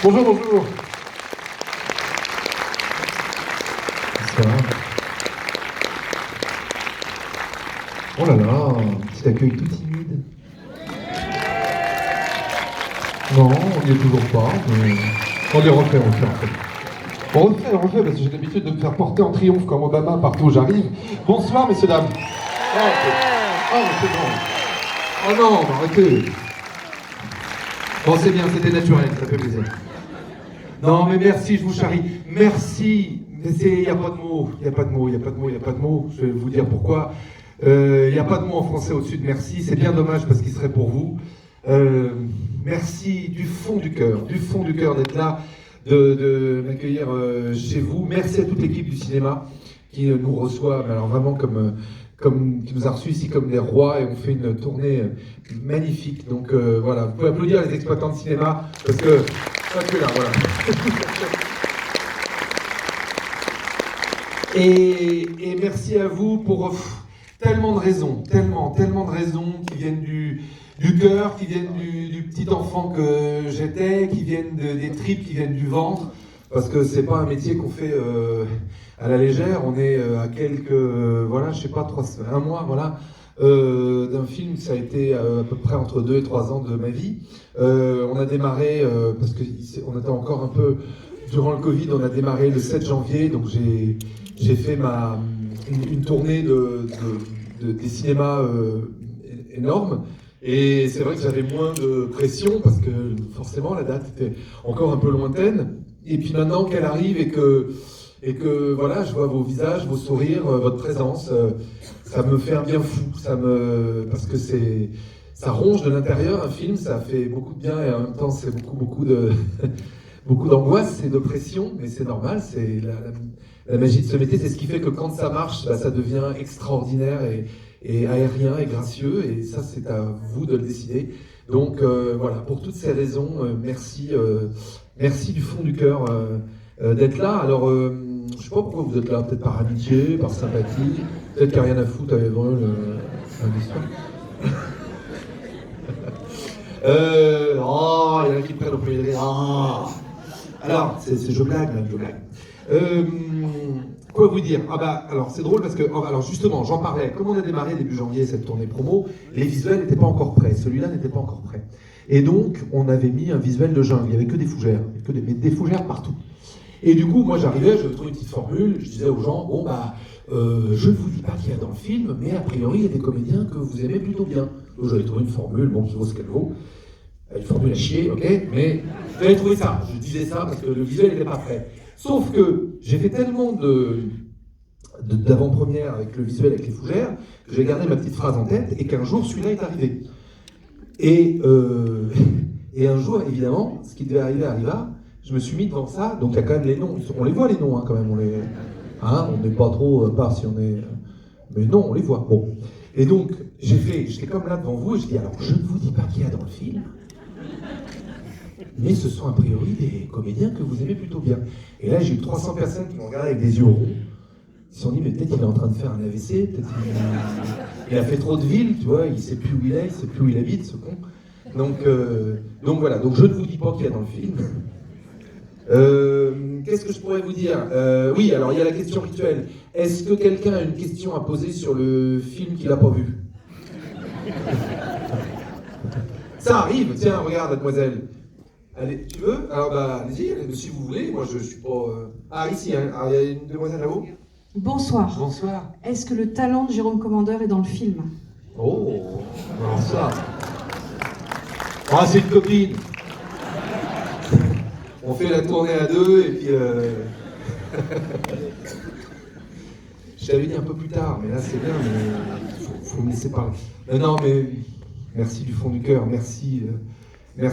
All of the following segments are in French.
Bonjour, bonjour. Bonsoir. Oh là là, petit accueil tout timide. Non, on n'y est toujours pas, mais... On les refait en fait. On refait, parce que j'ai l'habitude de me faire porter en triomphe comme Obama partout où j'arrive. Bonsoir, messieurs, dames. Oh, c'est bon. Oh non, arrêtez. Bon, c'est bien, c'était naturel, ça fait plaisir. Non, mais merci, je vous charrie. Merci. Mais il n'y a pas de mots. Il n'y a pas de mots, il n'y a pas de mots, il n'y a pas de mots. Je vais vous dire pourquoi. Il n'y a pas de mots en français au-dessus de merci. C'est bien dommage parce qu'il serait pour vous. Merci du fond du cœur d'être là, de m'accueillir chez vous. Merci à toute l'équipe du cinéma qui nous reçoit, mais alors vraiment qui nous a reçus ici comme des rois, et on fait une tournée magnifique. Donc voilà, vous pouvez applaudir les exploitants de cinéma parce que pas que là, voilà. Et merci à vous pour tellement de raisons, tellement de raisons qui viennent du cœur, qui viennent du petit enfant que j'étais, qui viennent des tripes, qui viennent du ventre, parce que c'est pas un métier qu'on fait à la légère. On est à quelques, voilà, je sais pas, un mois, voilà, d'un film. Ça a été à peu près entre 2 et 3 ans de ma vie. On a démarré, parce qu'on était encore un peu durant le Covid, on a démarré le 7 janvier, donc j'ai fait une tournée des cinémas énormes. Et c'est vrai que j'avais moins de pression parce que forcément la date était encore un peu lointaine. Et puis maintenant qu'elle arrive et que voilà, je vois vos visages, vos sourires, votre présence, ça me fait un bien fou. Parce que ça ronge de l'intérieur un film, ça fait beaucoup de bien et en même temps c'est beaucoup beaucoup d'angoisse et de pression, mais c'est normal, c'est la magie de ce métier, c'est ce qui fait que quand ça marche, bah, ça devient extraordinaire et aérien et gracieux, et ça c'est à vous de le décider. Donc voilà, pour toutes ces raisons, merci du fond du cœur d'être là. Alors je sais pas pourquoi vous êtes là, peut-être par amitié, par sympathie, peut-être qu'il n'y a rien à foutre avec Vol, oh, il y en a qui me prennent au premier degré. Oh. Alors, je blague, même, je blague. Quoi vous dire? Ah bah, alors c'est drôle parce que, alors justement, j'en parlais. Comme on a démarré début janvier cette tournée promo, les visuels n'étaient pas encore prêts. Celui-là n'était pas encore prêt. Et donc, on avait mis un visuel de jungle. Il n'y avait que des fougères, mais des fougères partout. Et du coup, moi j'arrivais, je trouvais une petite formule, je disais aux gens, bon bah, je ne vous dis pas qu'il y a dans le film, mais a priori il y a des comédiens que vous aimez plutôt bien. Donc j'avais trouvé une formule, bon, qui vaut ce qu'elle vaut. Une formule à chier, ok, mais j'avais trouvé ça. Je disais ça parce que le visuel n'était pas prêt. Sauf que j'ai fait tellement d'avant-première avec le visuel, avec les fougères, que j'ai gardé ma petite phrase en tête et qu'un jour celui-là est arrivé. Et un jour, évidemment, ce qui devait arriver arriva. Je me suis mis devant ça, donc il y a quand même les noms. On les voit les noms, hein, quand même. On n'est pas trop, pas si on est. Mais non, on les voit. Bon. Et donc, j'étais comme là devant vous et je dis, alors je ne vous dis pas qui y a dans le film, mais ce sont a priori des comédiens que vous aimez plutôt bien. Et là, j'ai eu 300 personnes qui m'ont regardé avec des yeux ronds. Ils se sont dit, mais peut-être il est en train de faire un AVC, peut-être il a fait trop de villes, tu vois, il ne sait plus où il est, il ne sait plus où il habite, ce con. Donc voilà, donc je ne vous dis pas qui y a dans le film. Qu'est-ce que je pourrais vous dire? Oui, alors il y a la question rituelle. Est-ce que quelqu'un a une question à poser sur le film qu'il n'a pas vu? Ça arrive, tiens, regarde, mademoiselle. Allez, tu veux? Alors bah, allez-y, si vous voulez, moi je suis pas... Ah, ici, hein. Alors, il y a une demoiselle là-haut. Bonsoir. Bonsoir. Est-ce que le talent de Jérôme Commandeur est dans le film? Oh, alors ça... Ah, c'est une copine. On fait la tournée à deux et puis... Je t'avais dit un peu plus tard, mais là c'est bien, mais faut me laisser parler. Non, mais merci du fond du cœur, merci. Bah,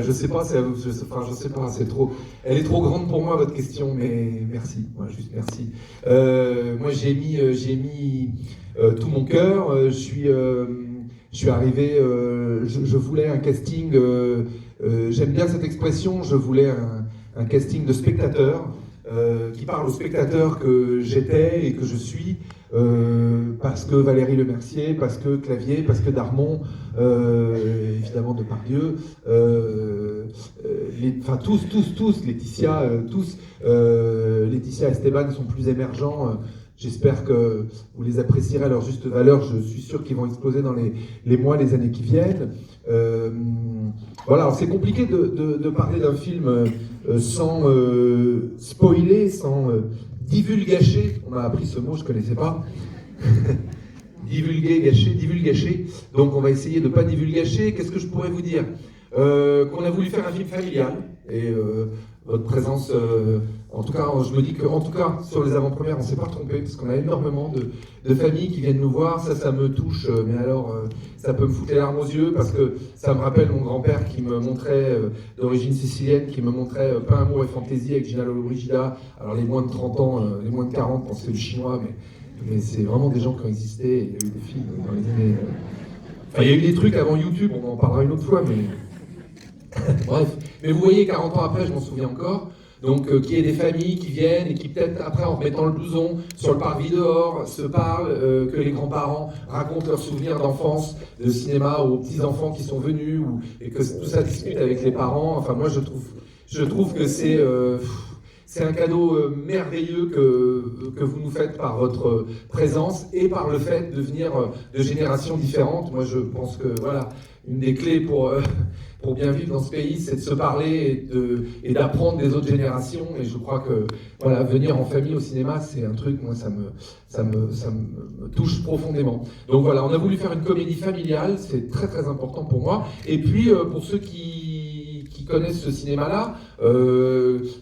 je sais pas, je sais pas, c'est trop. Elle est trop grande pour moi votre question, mais merci, juste merci. Moi j'ai mis tout mon cœur. Je suis arrivé, je voulais un casting. J'aime bien cette expression. Je voulais un casting de spectateurs. Qui parle aux spectateurs que j'étais et que je suis, parce que Valérie Lemercier, parce que Clavier, parce que Darmon, évidemment Depardieu, enfin tous, Laetitia, Laetitia et Esteban sont plus émergents. J'espère que vous les apprécierez à leur juste valeur. Je suis sûr qu'ils vont exploser dans les mois, les années qui viennent. Voilà, c'est compliqué de parler d'un film sans spoiler, sans divulgacher. On m'a appris ce mot, je ne connaissais pas. Divulgacher. Donc on va essayer de ne pas divulgacher. Qu'est-ce que je pourrais vous dire? Qu'on a voulu faire un film familial. Et votre présence, en tout cas, je me dis qu'en tout cas, sur les avant-premières, on ne s'est pas trompé, parce qu'on a énormément de familles qui viennent nous voir. Ça me touche, mais alors, ça peut me foutre les larmes aux yeux, parce que ça me rappelle mon grand-père qui me montrait, d'origine sicilienne, qui me montrait Pain, amour et fantaisie avec Gina Lollobrigida. Alors les moins de 30 ans, les moins de 40 pensaient le chinois, mais c'est vraiment des gens qui ont existé. Il y a eu des films dans les années... Enfin, il y a eu des trucs avant YouTube, on en parlera une autre fois, mais... Bref, mais vous voyez, 40 ans après, je m'en souviens encore, donc qu'il y ait des familles qui viennent et qui peut-être après, en remettant le blouson sur le parvis dehors, se parlent, que les grands-parents racontent leurs souvenirs d'enfance, de cinéma aux petits-enfants qui sont venus, et que tout ça discute avec les parents. Enfin, moi, je trouve que c'est un cadeau merveilleux que vous nous faites par votre présence et par le fait de venir de générations différentes. Moi, je pense que, voilà, une des clés pour bien vivre dans ce pays, c'est de se parler et d'apprendre des autres générations. Et je crois que voilà, venir en famille au cinéma, c'est un truc, moi, ça me touche profondément. Donc voilà, on a voulu faire une comédie familiale, c'est très très important pour moi. Et puis pour ceux qui connaissent ce cinéma-là,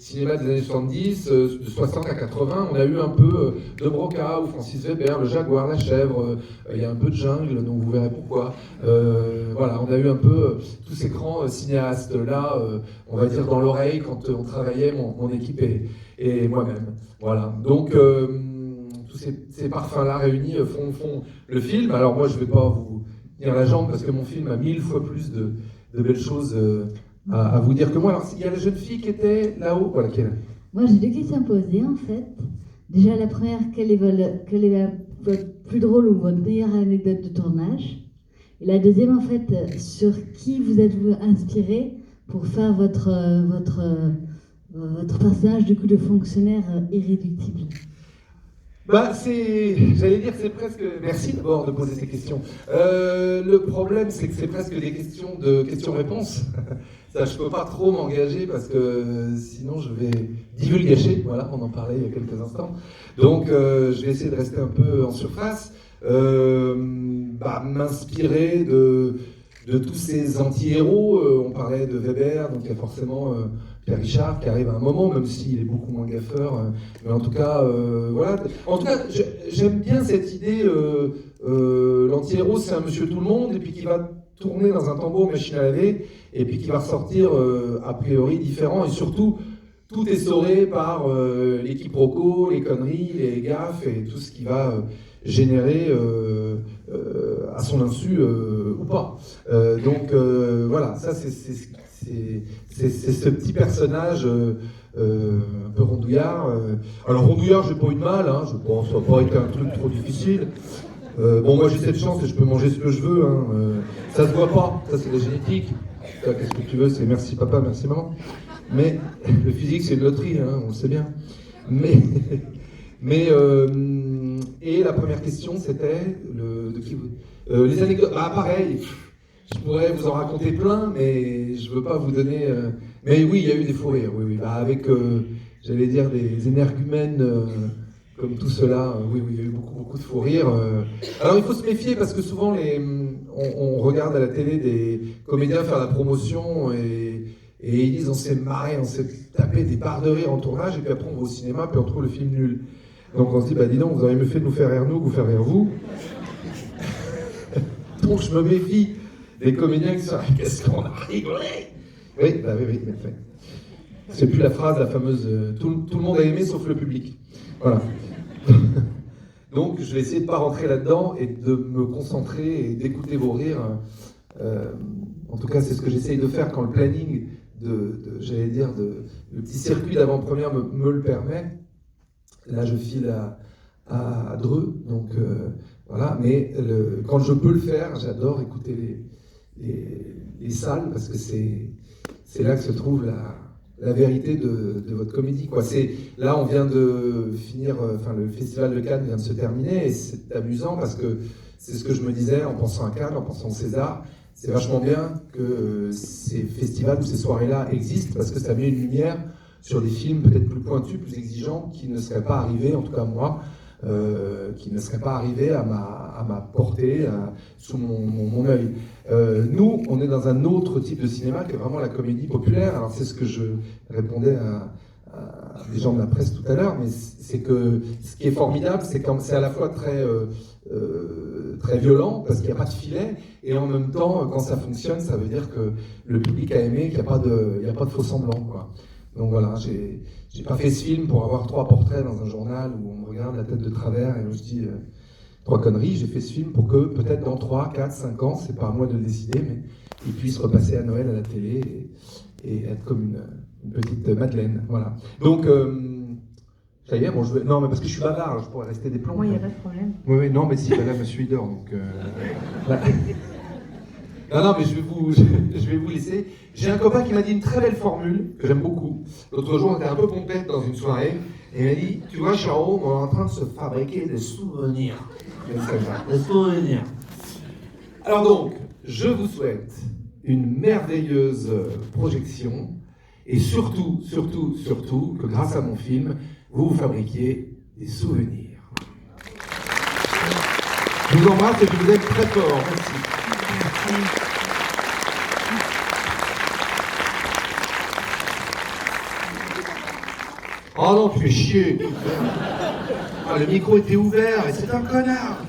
cinéma des années 70, de 60 à 80, on a eu un peu de Broca ou Francis Weber, Le Jaguar, La Chèvre, il y a un peu de Jungle, donc vous verrez pourquoi. Voilà, on a eu un peu tous ces grands cinéastes-là, on va dire dans l'oreille quand on travaillait, mon équipe et moi-même. Voilà, donc tous ces parfums-là réunis font le film. Alors moi, je ne vais pas vous tenir la jambe parce que mon film a 1000 fois plus de belles choses à vous dire que moi. Alors, il y a la jeune fille qui était là-haut. Voilà, qui est là. Moi, j'ai 2 questions à poser, en fait. Déjà, la première, quelle est votre plus drôle ou votre meilleure anecdote de tournage? Et la deuxième, en fait, sur qui vous êtes-vous inspiré pour faire votre personnage, du coup, de fonctionnaire irréductible? Bah, j'allais dire, c'est presque... Merci d'abord de poser ces questions. Le problème, c'est que c'est presque des questions-réponses. Ça, je peux pas trop m'engager parce que sinon je vais divulgacher. Voilà, on en parlait il y a quelques instants. Donc, je vais essayer de rester un peu en surface. M'inspirer de tous ces anti-héros. On parlait de Weber, donc il y a forcément Pierre Richard qui arrive à un moment, même s'il est beaucoup moins gaffeur. Mais en tout cas, voilà. En tout cas, j'aime bien cette idée. L'anti-héros, c'est un monsieur tout le monde, et puis qui va tourner dans un tambour machine à laver, et puis qui va ressortir a priori différent, et surtout, tout est sauré par les quiproquos, les conneries, les gaffes, et tout ce qui va générer à son insu ou pas. Donc voilà, ça c'est ce petit personnage un peu rondouillard. Alors rondouillard, j'ai pas eu de mal, hein, je pense que ça n'a pas été un truc trop difficile. Bon, moi j'ai cette chance et je peux manger ce que je veux, hein. Ça se voit pas, ça c'est la génétique. Qu'est-ce que tu veux, c'est merci papa, merci maman. Mais le physique c'est une loterie, hein, on le sait bien. Et la première question c'était les anecdotes. Ah pareil, je pourrais vous en raconter plein, mais je veux pas vous donner. Mais oui, il y a eu des fous rires, oui. Bah, avec, j'allais dire, des énergumènes comme tout cela, oui, il y a eu beaucoup de fous rires. Alors il faut se méfier parce que souvent on regarde à la télé des comédiens faire la promotion et ils disent on s'est marré, on s'est tapé des barres de rire en tournage, et puis après on va au cinéma, puis on trouve le film nul. Donc on se dit, bah dis donc, vous avez mieux fait de nous faire rire nous que vous faire rire vous. Donc je me méfie des comédiens qui sont qu'est-ce qu'on a rigolé. Oui. C'est plus la phrase, la fameuse tout le monde a aimé sauf le public. Voilà. Donc je vais essayer de ne pas rentrer là-dedans et de me concentrer et d'écouter vos rires. En tout cas, c'est ce que j'essaye de faire quand le planning j'allais dire, le petit circuit d'avant-première me le permet. Là, je file à Dreux, donc voilà. Mais quand je peux le faire, j'adore écouter les salles parce que c'est c'est là que se trouve la vérité de votre comédie, quoi. Là, on vient de finir, le Festival de Cannes vient de se terminer, et c'est amusant parce que c'est ce que je me disais en pensant à Cannes, en pensant au César. C'est vachement bien que ces festivals ou ces soirées-là existent parce que ça met une lumière sur des films peut-être plus pointus, plus exigeants, qui ne seraient pas arrivés, en tout cas moi, qui ne seraient pas arrivés à ma portée, sous mon œil. Nous, on est dans un autre type de cinéma qui est vraiment la comédie populaire. Alors c'est ce que je répondais à des gens de la presse tout à l'heure, mais c'est que ce qui est formidable, c'est que c'est à la fois très violent, parce qu'il n'y a pas de filet, et en même temps, quand ça fonctionne, ça veut dire que le public a aimé, qu'il n'y a pas de faux semblants, quoi. Donc voilà, j'ai pas fait ce film pour avoir 3 portraits dans un journal où on me regarde la tête de travers et où je dis 3 conneries. J'ai fait ce film pour que peut-être dans 3, 4, 5 ans, c'est pas à moi de le décider, mais il puisse repasser à Noël à la télé et être comme une petite Madeleine. Voilà. Donc, ça y est, bon, non, mais parce que je suis bavard, je pourrais rester des plombs. Moi, il n'y a pas de problème. Oui, non, mais si, là, monsieur, il dort, donc... Non, mais je vais vous laisser. J'ai un copain qui m'a dit une très belle formule, que j'aime beaucoup. L'autre jour, on était un peu pompette dans une soirée, et il m'a dit, tu vois, Charo, on est en train de se fabriquer des souvenirs. Des souvenirs. Alors donc, je vous souhaite une merveilleuse projection, et surtout, que grâce à mon film, vous fabriquiez des souvenirs. Je vous embrasse et je vous aime très fort. Merci. Oh non, tu fais chier. Ah, le micro était ouvert et c'est un connard.